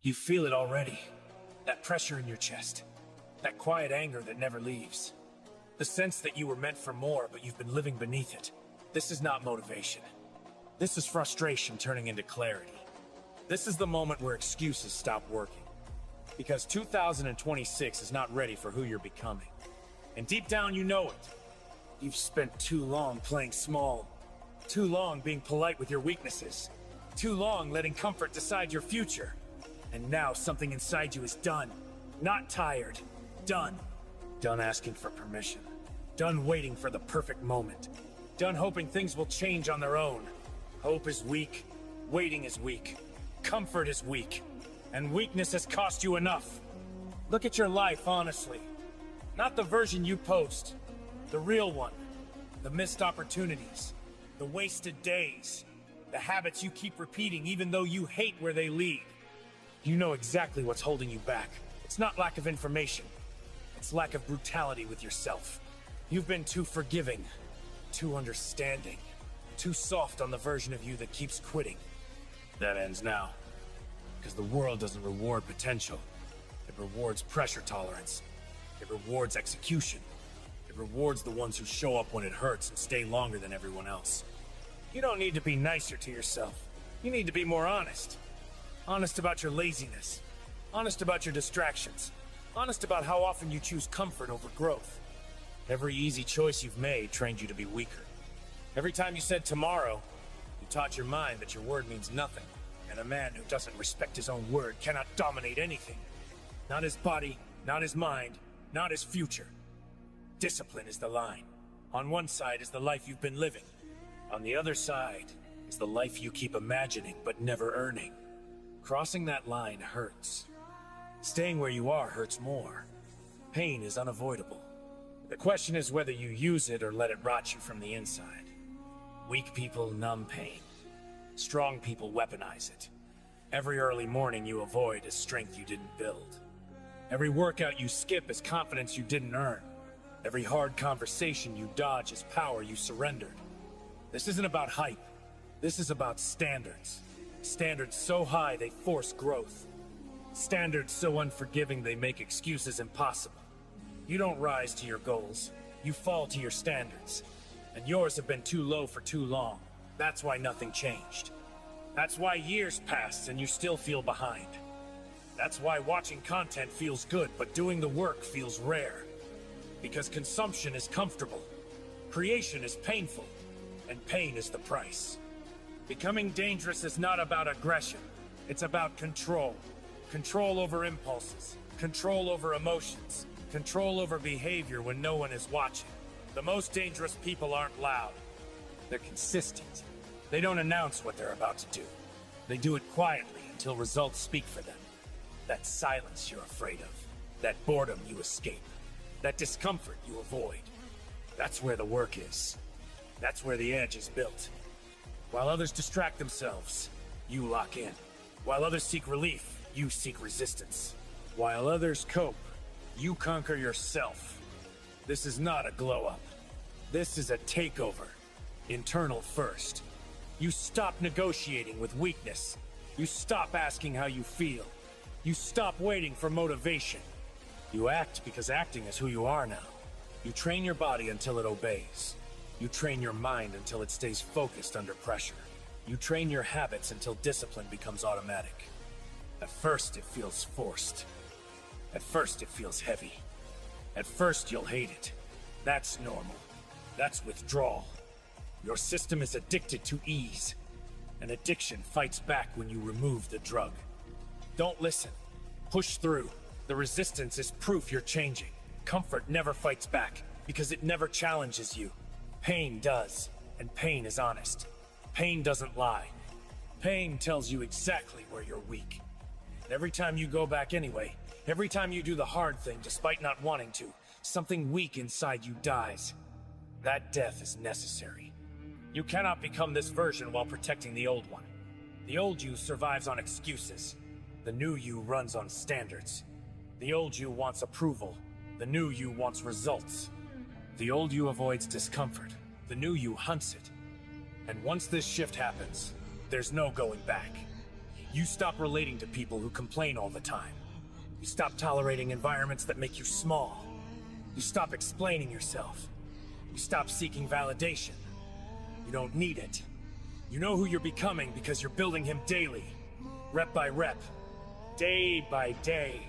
You feel it already. That pressure in your chest. That quiet anger that never leaves. The sense that you were meant for more, but you've been living beneath it. This is not motivation. This is frustration turning into clarity. This is the moment where excuses stop working. Because 2026 is not ready for who you're becoming. And deep down you know it. You've spent too long playing small. Too long being polite with your weaknesses. Too long letting comfort decide your future. And now something inside you is done. Not tired. Done. Done asking for permission. Done waiting for the perfect moment. Done hoping things will change on their own. Hope is weak. Waiting is weak. Comfort is weak. And weakness has cost you enough. Look at your life honestly. Not the version you post. The real one. The missed opportunities. The wasted days. The habits you keep repeating even though you hate where they lead. You know exactly what's holding you back. It's not lack of information. It's lack of brutality with yourself. You've been too forgiving, too understanding, too soft on the version of you that keeps quitting. That ends now. Because the world doesn't reward potential. It rewards pressure tolerance. It rewards execution. It rewards the ones who show up when it hurts and stay longer than everyone else. You don't need to be nicer to yourself. You need to be more honest. Honest about your laziness. Honest about your distractions. Honest about how often you choose comfort over growth. Every easy choice you've made trained you to be weaker. Every time you said tomorrow, you taught your mind that your word means nothing. And a man who doesn't respect his own word cannot dominate anything. Not his body, not his mind, not his future. Discipline is the line. On one side is the life you've been living. On the other side is the life you keep imagining but never earning. Crossing that line hurts. Staying where you are hurts more. Pain is unavoidable. The question is whether you use it or let it rot you from the inside. Weak people numb pain. Strong people weaponize it. Every early morning you avoid is strength you didn't build. Every workout you skip is confidence you didn't earn. Every hard conversation you dodge is power you surrendered. This isn't about hype. This is about standards. Standards so high they force growth. Standards so unforgiving they make excuses impossible. You don't rise to your goals. You fall to your standards. And yours have been too low for too long. That's why nothing changed. That's why years passed and you still feel behind. That's why watching content feels good, but doing the work feels rare. Because consumption is comfortable. Creation is painful. And pain is the price. Becoming dangerous is not about aggression. It's about control. Control over impulses. Control over emotions. Control over behavior when no one is watching. The most dangerous people aren't loud. They're consistent. They don't announce what they're about to do. They do it quietly until results speak for them. That silence you're afraid of. That boredom you escape. That discomfort you avoid. That's where the work is. That's where the edge is built. While others distract themselves, you lock in. While others seek relief, you seek resistance. While others cope, you conquer yourself. This is not a glow-up. This is a takeover. Internal first. You stop negotiating with weakness. You stop asking how you feel. You stop waiting for motivation. You act because acting is who you are now. You train your body until it obeys. You train your mind until it stays focused under pressure. You train your habits until discipline becomes automatic. At first, it feels forced. At first, it feels heavy. At first, you'll hate it. That's normal. That's withdrawal. Your system is addicted to ease. An addiction fights back when you remove the drug. Don't listen. Push through. The resistance is proof you're changing. Comfort never fights back because it never challenges you. Pain does, and pain is honest. Pain doesn't lie. Pain tells you exactly where you're weak. And every time you go back anyway, every time you do the hard thing despite not wanting to, something weak inside you dies. That death is necessary. You cannot become this version while protecting the old one. The old you survives on excuses. The new you runs on standards. The old you wants approval. The new you wants results. The old you avoids discomfort. The new you hunts it. And once this shift happens, there's no going back. You stop relating to people who complain all the time. You stop tolerating environments that make you small. You stop explaining yourself. You stop seeking validation. You don't need it. You know who you're becoming because you're building him daily. Rep by rep. Day by day.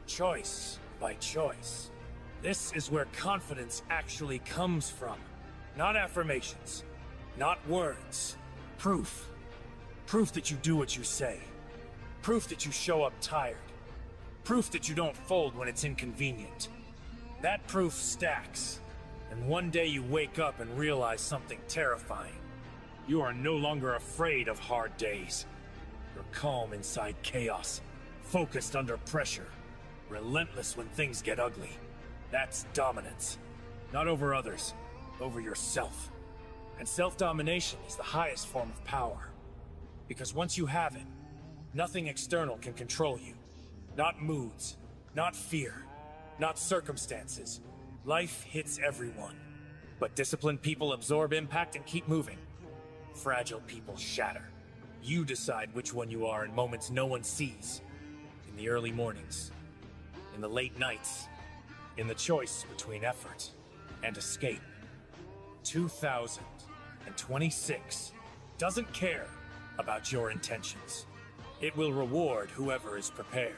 Choice by choice. This is where confidence actually comes from. Not affirmations. Not words. Proof. Proof that you do what you say. Proof that you show up tired. Proof that you don't fold when it's inconvenient. That proof stacks. And one day you wake up and realize something terrifying. You are no longer afraid of hard days. You're calm inside chaos. Focused under pressure. Relentless when things get ugly. That's dominance. Not over others. Over yourself. And self-domination is the highest form of power. Because once you have it, nothing external can control you. Not moods, not fear, not circumstances. Life hits everyone. But disciplined people absorb impact and keep moving. Fragile people shatter. You decide which one you are in moments no one sees. In the early mornings. In the late nights. In the choice between effort and escape. 2026 doesn't care about your intentions. It will reward whoever is prepared.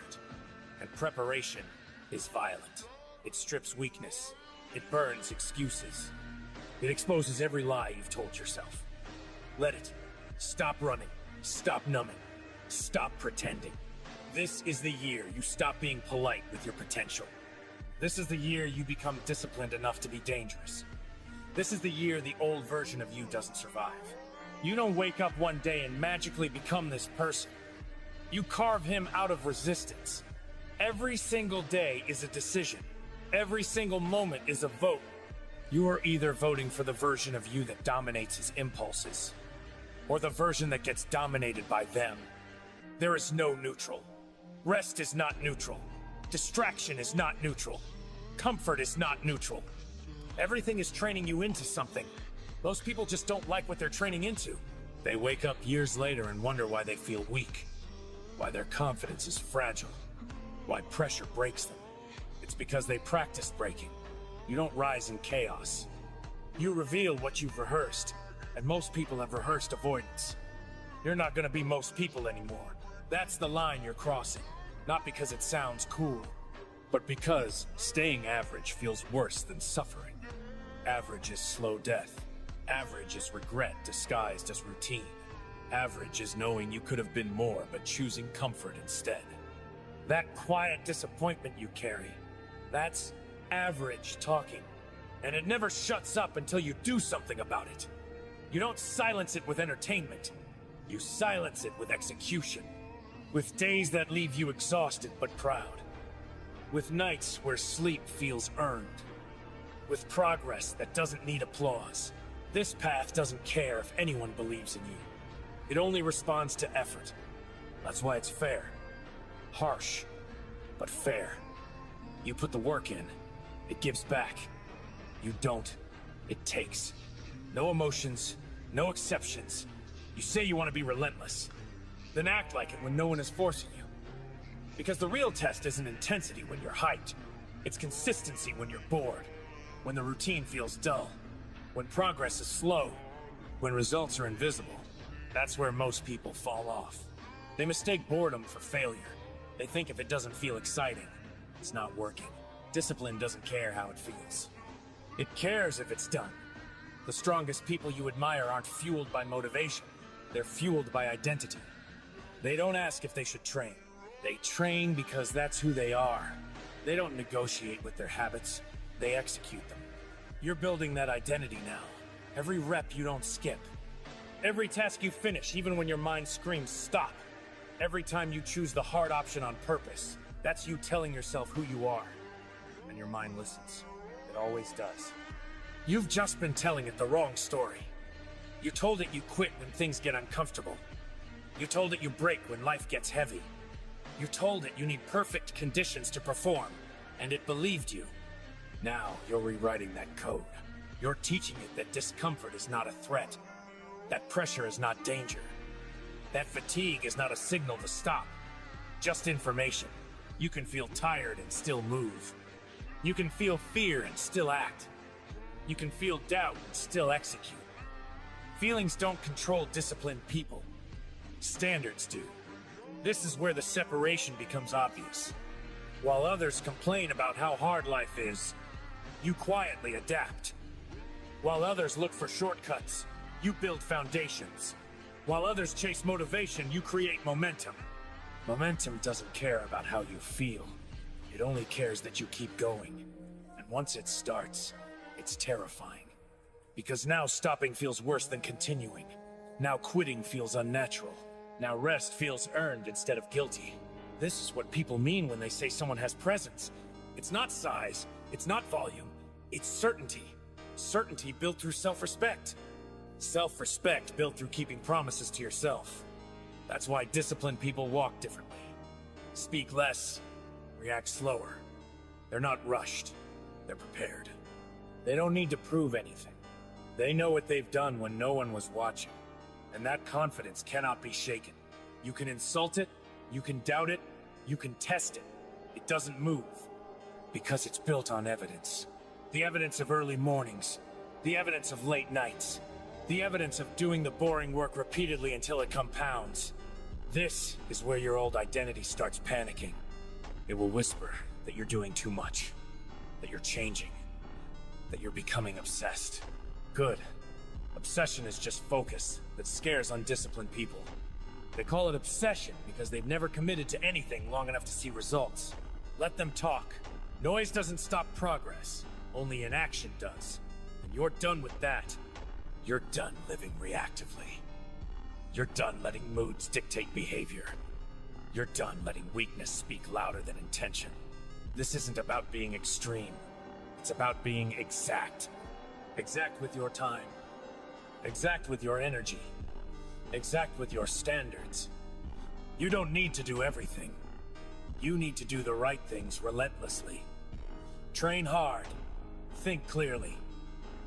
And preparation is violent. It strips weakness. It burns excuses. It exposes every lie you've told yourself. Let it. Stop running. Stop numbing. Stop pretending. This is the year you stop being polite with your potential. This is the year you become disciplined enough to be dangerous. This is the year the old version of you doesn't survive. You don't wake up one day and magically become this person. You carve him out of resistance. Every single day is a decision. Every single moment is a vote. You are either voting for the version of you that dominates his impulses, or the version that gets dominated by them. There is no neutral. Rest is not neutral. Distraction is not neutral. Comfort is not neutral. Everything is training you into something. Most people just don't like what they're training into. They wake up years later and wonder why they feel weak. Why their confidence is fragile. Why pressure breaks them. It's because they practiced breaking. You don't rise in chaos. You reveal what you've rehearsed, and most people have rehearsed avoidance. You're not gonna be most people anymore. That's the line you're crossing. Not because it sounds cool, but because staying average feels worse than suffering. Average is slow death. Average is regret disguised as routine. Average is knowing you could have been more, but choosing comfort instead. That quiet disappointment you carry, that's average talking. And it never shuts up until you do something about it. You don't silence it with entertainment. You silence it with execution. With days that leave you exhausted but proud. With nights where sleep feels earned. With progress that doesn't need applause. This path doesn't care if anyone believes in you. It only responds to effort. That's why it's fair. Harsh, but fair. You put the work in, it gives back. You don't, it takes. No emotions, no exceptions. You say you want to be relentless. Then act like it when no one is forcing you. Because the real test isn't intensity when you're hyped. It's consistency when you're bored. When the routine feels dull. When progress is slow. When results are invisible. That's where most people fall off. They mistake boredom for failure. They think if it doesn't feel exciting, it's not working. Discipline doesn't care how it feels. It cares if it's done. The strongest people you admire aren't fueled by motivation. They're fueled by identity. They don't ask if they should train. They train because that's who they are. They don't negotiate with their habits. They execute them. You're building that identity now. Every rep you don't skip. Every task you finish, even when your mind screams stop. Every time you choose the hard option on purpose. That's you telling yourself who you are. And your mind listens. It always does. You've just been telling it the wrong story. You told it you quit when things get uncomfortable. You told it you break when life gets heavy. You told it you need perfect conditions to perform, and it believed you. Now you're rewriting that code. You're teaching it that discomfort is not a threat, that pressure is not danger, That fatigue is not a signal to stop, just information. You can feel tired and still move. You can feel fear and still act. You can feel doubt and still execute. Feelings don't control disciplined people. Standards do. This is where the separation becomes obvious. While others complain about how hard life is, you quietly adapt. While others look for shortcuts, you build foundations. While others chase motivation, you create momentum. Momentum doesn't care about how you feel. It only cares that you keep going. And once it starts, it's terrifying. Because now stopping feels worse than continuing. Now quitting feels unnatural. Now rest feels earned instead of guilty. This is what people mean when they say someone has presence. It's not size, it's not volume, it's certainty. Certainty built through self-respect. Self-respect built through keeping promises to yourself. That's why disciplined people walk differently. Speak less, react slower. They're not rushed, they're prepared. They don't need to prove anything. They know what they've done when no one was watching. And that confidence cannot be shaken. You can insult it, you can doubt it, you can test it. It doesn't move. Because it's built on evidence. The evidence of early mornings. The evidence of late nights. The evidence of doing the boring work repeatedly until it compounds. This is where your old identity starts panicking. It will whisper that you're doing too much. That you're changing. That you're becoming obsessed. Good. Obsession is just focus that scares undisciplined people. They call it obsession because they've never committed to anything long enough to see results. Let them talk. Noise doesn't stop progress. Only inaction does. And you're done with that. You're done living reactively. You're done letting moods dictate behavior. You're done letting weakness speak louder than intention. This isn't about being extreme. It's about being exact. Exact with your time. Exact with your energy. Exact with your standards. You don't need to do everything. You need to do the right things relentlessly. Train hard. Think clearly.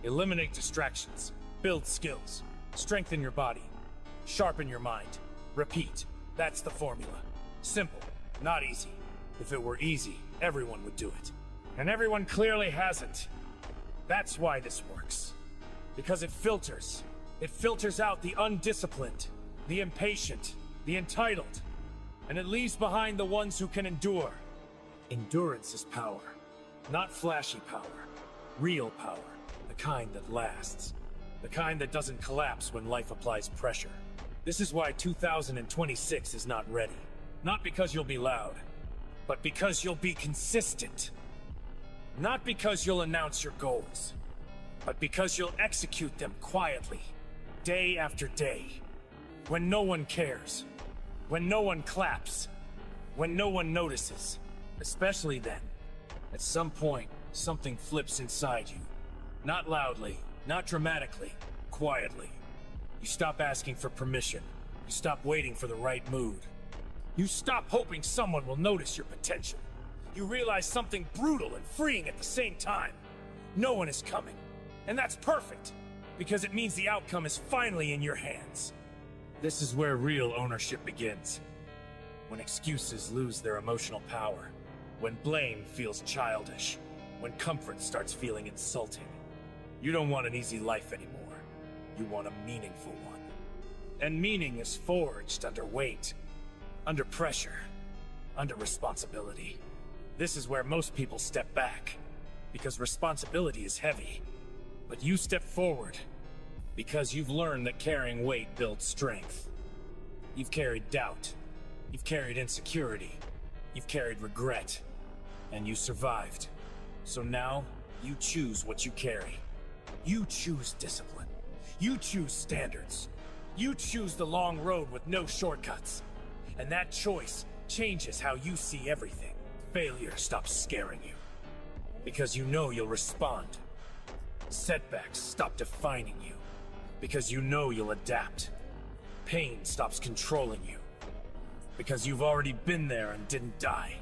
Eliminate distractions. Build skills. Strengthen your body. Sharpen your mind. Repeat. That's the formula. Simple, not easy. If it were easy, everyone would do it. And everyone clearly hasn't. That's why this works. Because it filters. It filters out the undisciplined, the impatient, the entitled. And it leaves behind the ones who can endure. Endurance is power. Not flashy power. Real power. The kind that lasts. The kind that doesn't collapse when life applies pressure. This is why 2026 is not ready. Not because you'll be loud, but because you'll be consistent. Not because you'll announce your goals, but because you'll execute them quietly, day after day. When no one cares. When no one claps. When no one notices. Especially then. At some point, something flips inside you. Not loudly, not dramatically, quietly. You stop asking for permission. You stop waiting for the right mood. You stop hoping someone will notice your potential. You realize something brutal and freeing at the same time. No one is coming. And that's perfect, because it means the outcome is finally in your hands. This is where real ownership begins. When excuses lose their emotional power. When blame feels childish. When comfort starts feeling insulting. You don't want an easy life anymore. You want a meaningful one. And meaning is forged under weight, under pressure, under responsibility. This is where most people step back, because responsibility is heavy. But you step forward, because you've learned that carrying weight builds strength. You've carried doubt. You've carried insecurity. You've carried regret. And you survived. So now, you choose what you carry. You choose discipline. You choose standards. You choose the long road with no shortcuts. And that choice changes how you see everything. Failure stops scaring you. Because you know you'll respond. Setbacks stop defining you. Because you know you'll adapt. Pain stops controlling you. Because you've already been there and didn't die.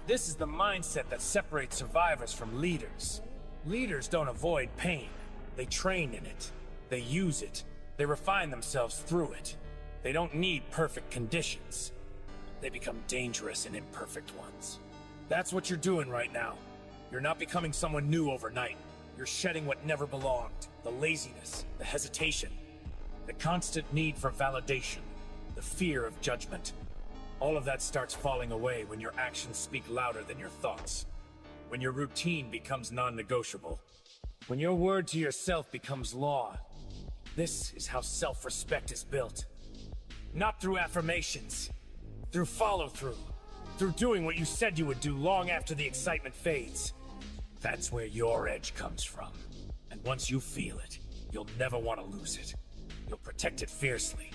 This is the mindset that separates survivors from leaders. Leaders don't avoid pain. They train in it. They use it. They refine themselves through it. They don't need perfect conditions. They become dangerous in imperfect ones. That's what you're doing right now. You're not becoming someone new overnight. You're shedding what never belonged. The laziness, the hesitation, the constant need for validation, the fear of judgment. All of that starts falling away when your actions speak louder than your thoughts. When your routine becomes non-negotiable. When your word to yourself becomes law. This is how self-respect is built. Not through affirmations. Through follow-through. Through doing what you said you would do long after the excitement fades. That's where your edge comes from. And once you feel it, you'll never want to lose it. You'll protect it fiercely.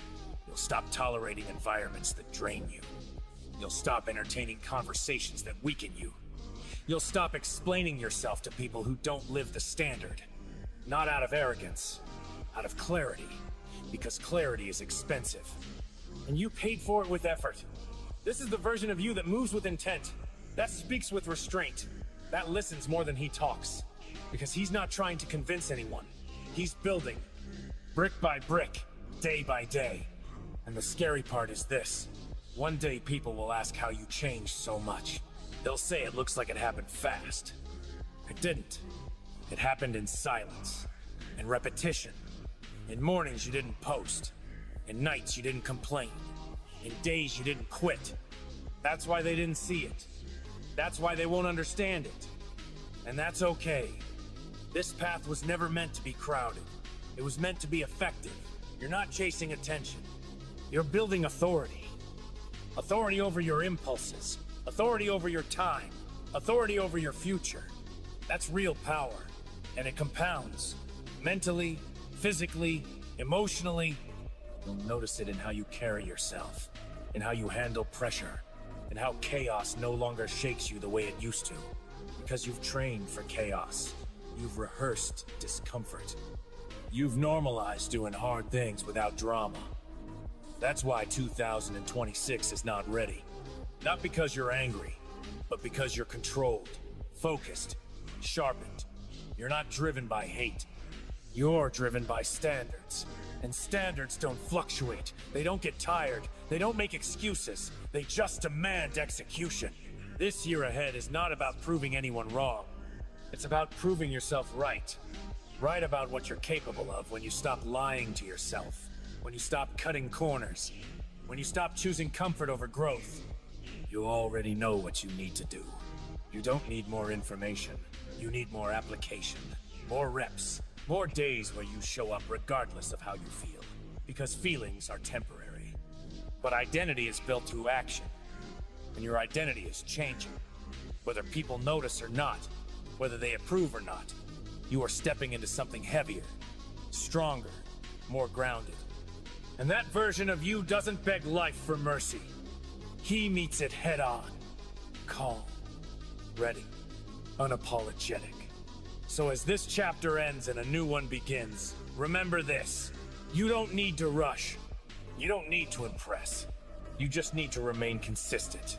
You'll stop tolerating environments that drain you. You'll stop entertaining conversations that weaken you. You'll stop explaining yourself to people who don't live the standard. Not out of arrogance, out of clarity. Because clarity is expensive. And you paid for it with effort. This is the version of you that moves with intent, that speaks with restraint, that listens more than he talks. Because he's not trying to convince anyone. He's building, brick by brick, day by day. And the scary part is this. One day people will ask how you changed so much. They'll say it looks like it happened fast. It didn't. It happened in silence, in repetition. In mornings you didn't post. In nights you didn't complain. In days you didn't quit. That's why they didn't see it. That's why they won't understand it. And that's okay. This path was never meant to be crowded. It was meant to be effective. You're not chasing attention. You're building authority. Authority over your impulses. Authority over your time. Authority over your future. That's real power. And it compounds. Mentally, physically, emotionally. You'll notice it in how you carry yourself. In how you handle pressure. In how chaos no longer shakes you the way it used to. Because you've trained for chaos. You've rehearsed discomfort. You've normalized doing hard things without drama. That's why 2026 is not ready. Not because you're angry, but because you're controlled, focused, sharpened. You're not driven by hate. You're driven by standards. And standards don't fluctuate. They don't get tired. They don't make excuses. They just demand execution. This year ahead is not about proving anyone wrong. It's about proving yourself right. Right about what you're capable of when you stop lying to yourself. When you stop cutting corners. When you stop choosing comfort over growth. You already know what you need to do. You don't need more information. You need more application. More reps. More days where you show up regardless of how you feel. Because feelings are temporary. But identity is built through action. And your identity is changing. Whether people notice or not. Whether they approve or not. You are stepping into something heavier. Stronger. More grounded. And that version of you doesn't beg life for mercy. He meets it head on. Calm. Ready. Unapologetic. So as this chapter ends and a new one begins, remember this. You don't need to rush. You don't need to impress. You just need to remain consistent.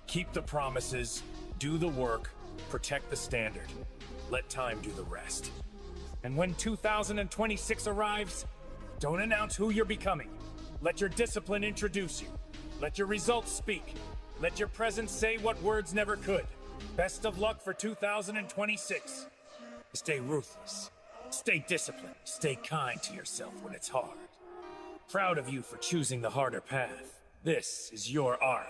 Keep the promises, do the work, protect the standard. Let time do the rest. And when 2026 arrives, don't announce who you're becoming. Let your discipline introduce you. Let your results speak. Let your presence say what words never could. Best of luck for 2026. Stay ruthless. Stay disciplined. Stay kind to yourself when it's hard. Proud of you for choosing the harder path. This is your arc.